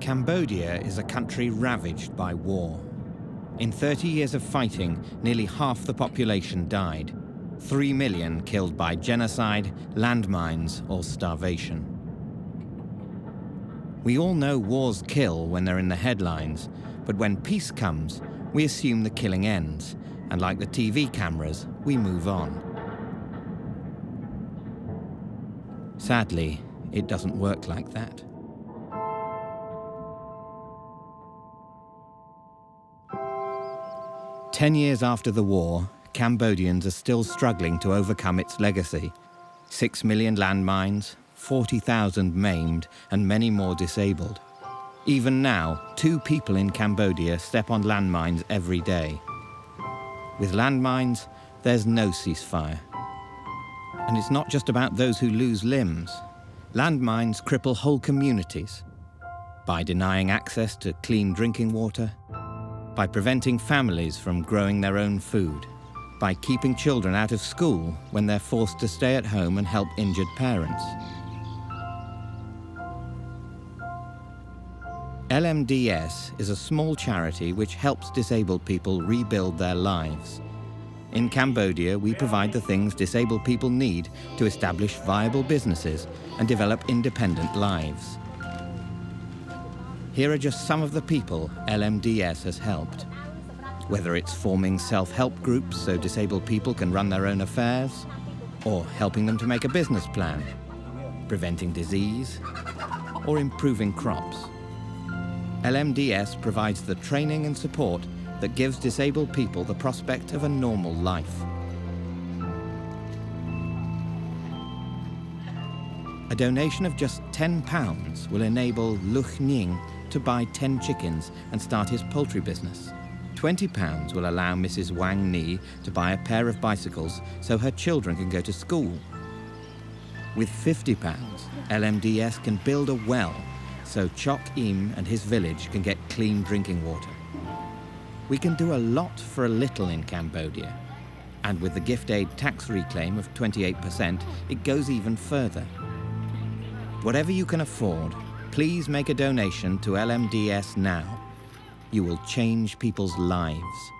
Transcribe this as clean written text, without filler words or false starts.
Cambodia is a country ravaged by war. In 30 years of fighting, nearly half the population died. 3 million killed by genocide, landmines, or starvation. We all know wars kill when they're in the headlines, but when peace comes, we assume the killing ends, and like the TV cameras, we move on. Sadly, it doesn't work like that. Ten years after the war, Cambodians are still struggling to overcome its legacy. 6 million landmines, 40,000 maimed, and many more disabled. Even now, 2 people in Cambodia step on landmines every day. With landmines, there's no ceasefire. And it's not just about those who lose limbs. Landmines cripple whole communities by denying access to clean drinking water, by preventing families from growing their own food, by keeping children out of school when they're forced to stay at home and help injured parents. LMDS is a small charity which helps disabled people rebuild their lives. In Cambodia, we provide the things disabled people need to establish viable businesses and develop independent lives. Here are just some of the people LMDS has helped. Whether it's forming self-help groups so disabled people can run their own affairs, or helping them to make a business plan, preventing disease, or improving crops. LMDS provides the training and support that gives disabled people the prospect of a normal life. A donation of just £10 will enable Luch Ning to buy 10 chickens and start his poultry business. £20 will allow Mrs. Wang Ni to buy a pair of bicycles so her children can go to school. With £50, LMDS can build a well so Chok Im and his village can get clean drinking water. We can do a lot for a little in Cambodia. And with the gift aid tax reclaim of 28%, it goes even further. Whatever you can afford, please make a donation to LMDS now. You will change people's lives.